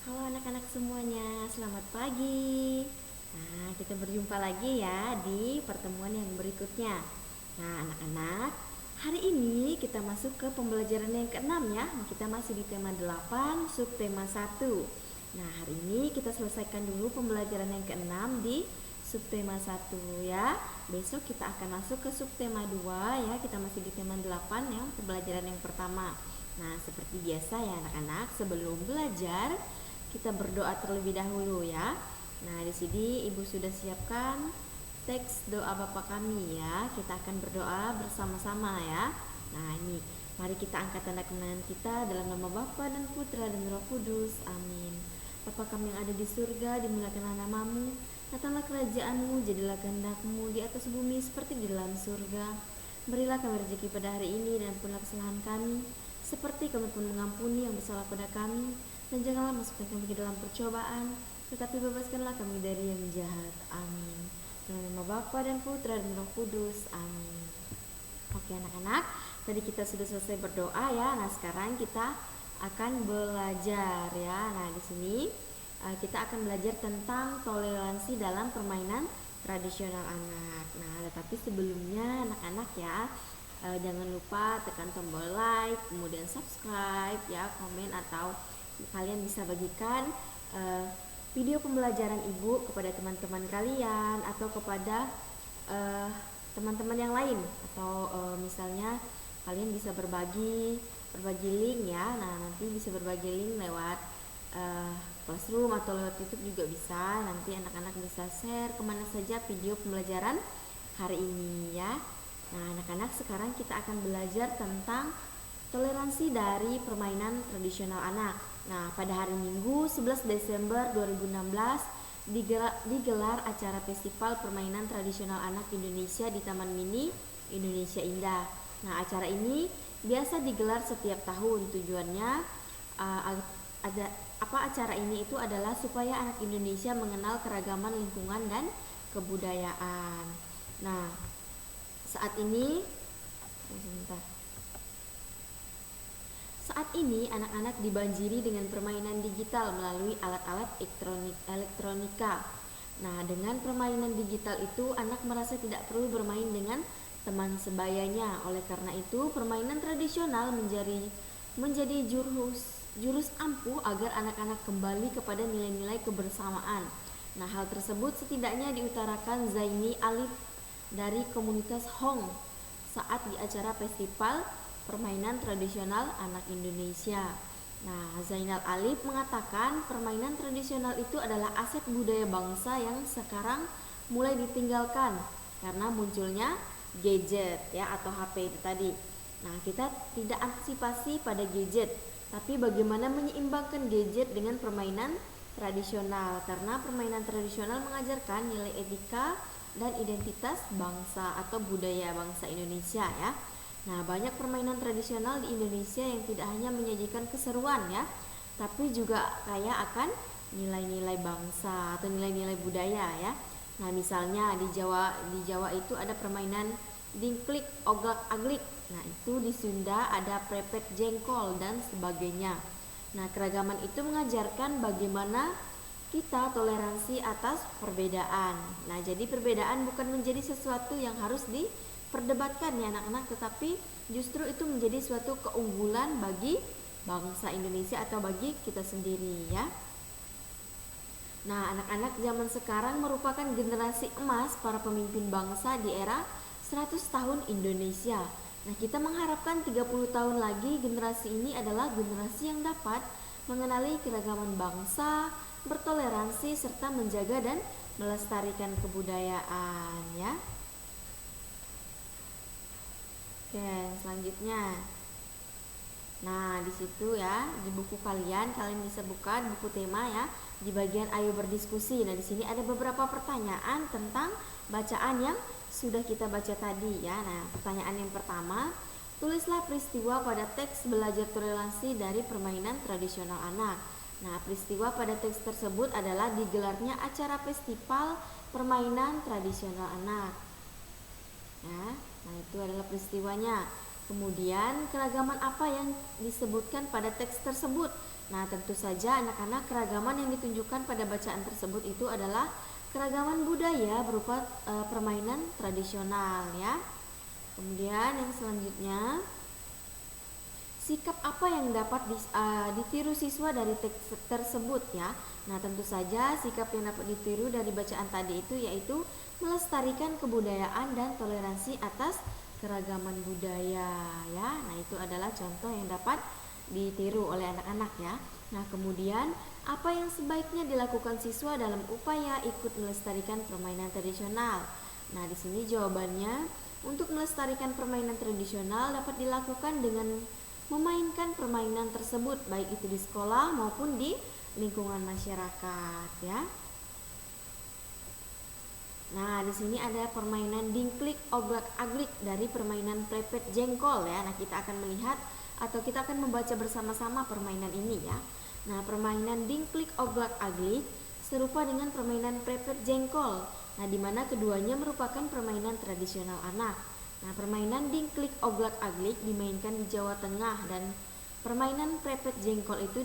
Halo anak-anak semuanya, selamat pagi. Nah, kita berjumpa lagi ya di pertemuan yang berikutnya. Nah, anak-anak, hari ini kita masuk ke pembelajaran yang keenam ya. Kita masih di tema 8, subtema 1. Nah, hari ini kita selesaikan dulu pembelajaran yang keenam di subtema 1 ya. Besok kita akan masuk ke subtema 2 ya. Kita masih di tema 8 yang pembelajaran yang pertama. Nah, seperti biasa ya anak-anak, sebelum belajar kita berdoa terlebih dahulu ya. Nah, di sini Ibu sudah siapkan teks doa Bapa kami ya. Kita akan berdoa bersama-sama ya. Nah, ini mari kita angkat tanda kemenangan kita dalam nama Bapa dan Putra dan Roh Kudus. Amin. Bapa kami yang ada di surga, dimuliakanlah namamu. Datanglah kerajaanmu, jadilah kehendakmu di atas bumi seperti di dalam surga. Berilah kami rezeki pada hari ini dan ampunilah kesalahan kami, seperti kami pun mengampuni yang bersalah pada kami. Dan janganlah masukkan kami ke dalam percobaan, tetapi bebaskanlah kami dari yang jahat. Amin. Dalam nama Bapa dan Putra dan Roh Kudus. Amin. Oke anak-anak, tadi kita sudah selesai berdoa ya. Nah, sekarang kita akan belajar ya. Nah, di sini kita akan belajar tentang toleransi dalam permainan tradisional anak. Nah, tetapi sebelumnya anak-anak ya, jangan lupa tekan tombol like, kemudian subscribe ya, komen, atau kalian bisa bagikan video pembelajaran Ibu kepada teman-teman kalian atau kepada teman-teman yang lain, atau misalnya kalian bisa berbagi link ya. Nah, nanti bisa berbagi link lewat Classroom atau lewat YouTube juga bisa. Nanti anak-anak bisa share kemana saja video pembelajaran hari ini ya. Nah, anak-anak, sekarang kita akan belajar tentang toleransi dari permainan tradisional anak. Nah, pada hari Minggu 11 Desember 2016 digelar acara Festival Permainan Tradisional Anak Indonesia di Taman Mini Indonesia Indah. Nah, acara ini biasa digelar setiap tahun. Tujuannya acara ini itu adalah supaya anak Indonesia mengenal keragaman lingkungan dan kebudayaan. Nah, saat ini anak-anak dibanjiri dengan permainan digital melalui alat-alat elektronika. Nah, dengan permainan digital itu anak merasa tidak perlu bermain dengan teman sebayanya. Oleh karena itu, permainan tradisional menjadi jurus ampuh agar anak-anak kembali kepada nilai-nilai kebersamaan. Nah, hal tersebut setidaknya diutarakan Zaini Alif dari komunitas Hong saat di acara Festival Permainan Tradisional Anak Indonesia. Nah, Zainal Alif mengatakan permainan tradisional itu adalah aset budaya bangsa yang sekarang mulai ditinggalkan karena munculnya gadget ya, atau HP itu tadi. Nah, kita tidak antisipasi pada gadget, tapi bagaimana menyeimbangkan gadget dengan permainan tradisional, karena permainan tradisional mengajarkan nilai etika dan identitas bangsa atau budaya bangsa Indonesia ya. Nah, banyak permainan tradisional di Indonesia yang tidak hanya menyajikan keseruan ya, tapi juga kaya akan nilai-nilai bangsa atau nilai-nilai budaya ya. Nah, misalnya di Jawa itu ada permainan dingklik, oglak-aglik. Nah, itu di Sunda ada prepet jengkol dan sebagainya. Nah, keragaman itu mengajarkan bagaimana kita toleransi atas perbedaan. Nah, jadi perbedaan bukan menjadi sesuatu yang harus diperdebatkan ya anak-anak, tetapi justru itu menjadi suatu keunggulan bagi bangsa Indonesia atau bagi kita sendiri ya. Nah, anak-anak zaman sekarang merupakan generasi emas para pemimpin bangsa di era 100 tahun Indonesia. Nah, kita mengharapkan 30 tahun lagi generasi ini adalah generasi yang dapat mengenali keragaman bangsa, bertoleransi, serta menjaga dan melestarikan kebudayaan ya. Oke, selanjutnya. Nah, di situ ya, di buku kalian bisa buka buku tema ya, di bagian ayo berdiskusi. Nah, di sini ada beberapa pertanyaan tentang bacaan yang sudah kita baca tadi ya. Nah, pertanyaan yang pertama, tulislah peristiwa pada teks belajar toleransi dari permainan tradisional anak. Nah, peristiwa pada teks tersebut adalah digelarnya acara Festival Permainan Tradisional Anak. Ya, nah itu adalah peristiwanya. Kemudian keragaman apa yang disebutkan pada teks tersebut? Nah, tentu saja anak-anak keragaman yang ditunjukkan pada bacaan tersebut itu adalah keragaman budaya berupa permainan tradisional ya. Kemudian yang selanjutnya, sikap apa yang dapat ditiru siswa dari teks tersebut ya. Nah, tentu saja sikap yang dapat ditiru dari bacaan tadi itu yaitu melestarikan kebudayaan dan toleransi atas keragaman budaya ya. Nah, itu adalah contoh yang dapat ditiru oleh anak-anak ya. Nah, kemudian apa yang sebaiknya dilakukan siswa dalam upaya ikut melestarikan permainan tradisional? Nah, di sini jawabannya, untuk melestarikan permainan tradisional dapat dilakukan dengan memainkan permainan tersebut baik itu di sekolah maupun di lingkungan masyarakat ya. Nah, di sini ada permainan dingklik oblak-aglik dari permainan prepet jengkol ya. Nah, kita akan melihat atau kita akan membaca bersama-sama permainan ini ya. Nah, permainan dingklik oblak-aglik serupa dengan permainan prepet jengkol. Nah, di mana keduanya merupakan permainan tradisional anak. Nah, permainan dingklik oblak-aglik dimainkan di Jawa Tengah dan permainan prepet jengkol itu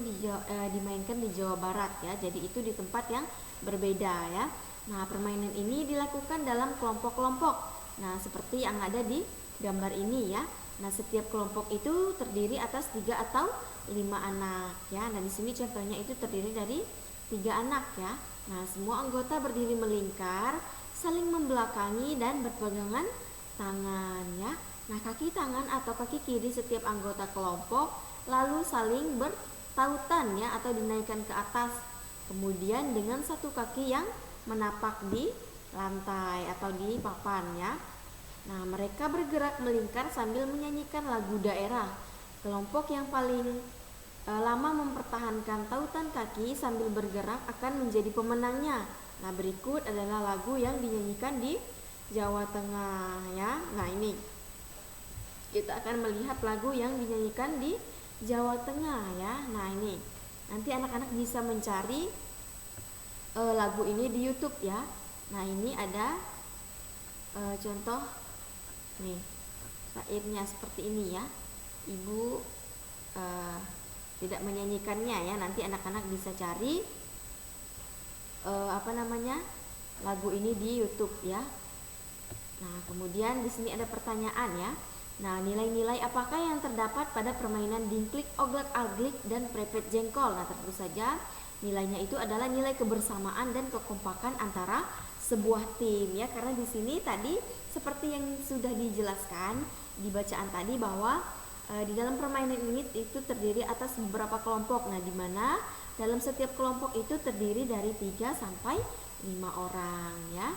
dimainkan di Jawa Barat ya. Jadi itu di tempat yang berbeda ya. Nah, permainan ini dilakukan dalam kelompok-kelompok. Nah, seperti yang ada di gambar ini ya. Nah, setiap kelompok itu terdiri atas 3 atau 5 anak ya. Nah, di sini contohnya itu terdiri dari 3 anak ya. Nah, semua anggota berdiri melingkar, saling membelakangi dan berpegangan tangan ya. Nah, kaki tangan atau kaki kiri setiap anggota kelompok lalu saling bertautan ya atau dinaikkan ke atas. Kemudian dengan satu kaki yang menapak di lantai atau di papan ya. Nah, mereka bergerak melingkar sambil menyanyikan lagu daerah. Kelompok yang paling lama mempertahankan tautan kaki sambil bergerak akan menjadi pemenangnya. Nah, berikut adalah lagu yang dinyanyikan di Jawa Tengah ya. Nah, ini kita akan melihat lagu yang dinyanyikan di Jawa Tengah ya. Nah, ini nanti anak-anak bisa mencari lagu ini di YouTube ya. Nah, ini ada contoh nih syairnya seperti ini ya. Ibu tidak menyanyikannya ya. Nanti anak-anak bisa cari lagu ini di YouTube ya. Nah, kemudian di sini ada pertanyaan ya. Nah, nilai-nilai apakah yang terdapat pada permainan dingklik oglak-aglik dan prepet jengkol? Nah, tentu saja nilainya itu adalah nilai kebersamaan dan kekompakan antara sebuah tim ya. Karena di sini tadi seperti yang sudah dijelaskan di bacaan tadi bahwa di dalam permainan ini itu terdiri atas beberapa kelompok. Nah, di mana dalam setiap kelompok itu terdiri dari 3 sampai 5 orang ya.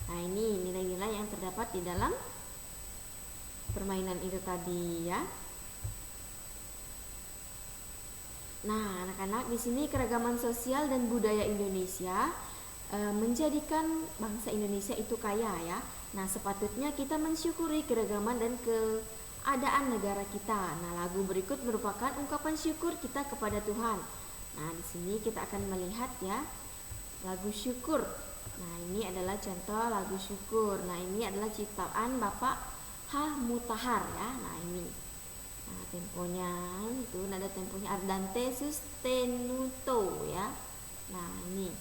Nah, ini nilai-nilai yang terdapat di dalam permainan itu tadi ya. Nah, anak-anak, di sini keragaman sosial dan budaya Indonesia menjadikan bangsa Indonesia itu kaya ya. Nah, sepatutnya kita mensyukuri keragaman dan keadaan negara kita. Nah, lagu berikut merupakan ungkapan syukur kita kepada Tuhan. Nah, di sini kita akan melihat ya lagu syukur. Nah, ini adalah contoh lagu syukur. Nah, ini adalah ciptaan Bapak H. Mutahar ya. Nah, ini. Nah, temponya itu nada temponya ardente sustenuto ya. Nah, ini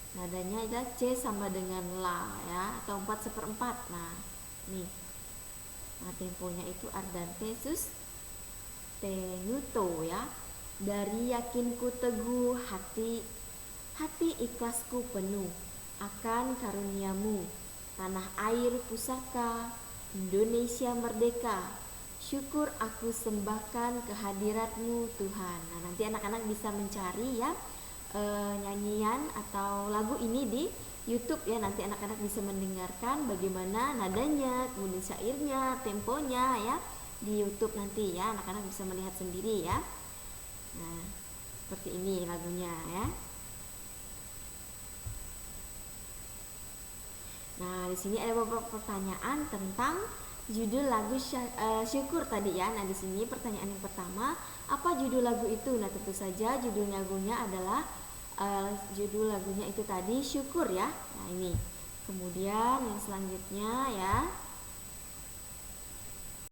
nadanya adalah C sama dengan La ya, atau 4/4. Nah, nih. Nah, temponya itu ardente sustenuto ya. Dari yakinku teguh hati ikhlasku penuh akan karuniamu, tanah air pusaka Indonesia merdeka. Syukur aku sembahkan kehadiratmu Tuhan. Nah, nanti anak-anak bisa mencari ya nyanyian atau lagu ini di YouTube ya. Nanti anak-anak bisa mendengarkan bagaimana nadanya, kemudian syairnya, temponya ya di YouTube nanti ya. Anak-anak bisa melihat sendiri ya. Nah, seperti ini lagunya ya. Nah, di sini ada beberapa pertanyaan tentang judul lagu syukur tadi ya. Nah, di sini pertanyaan yang pertama, apa judul lagu itu? Nah, tentu saja judul lagunya adalah judul lagunya itu tadi syukur ya. Nah, ini. Kemudian yang selanjutnya ya,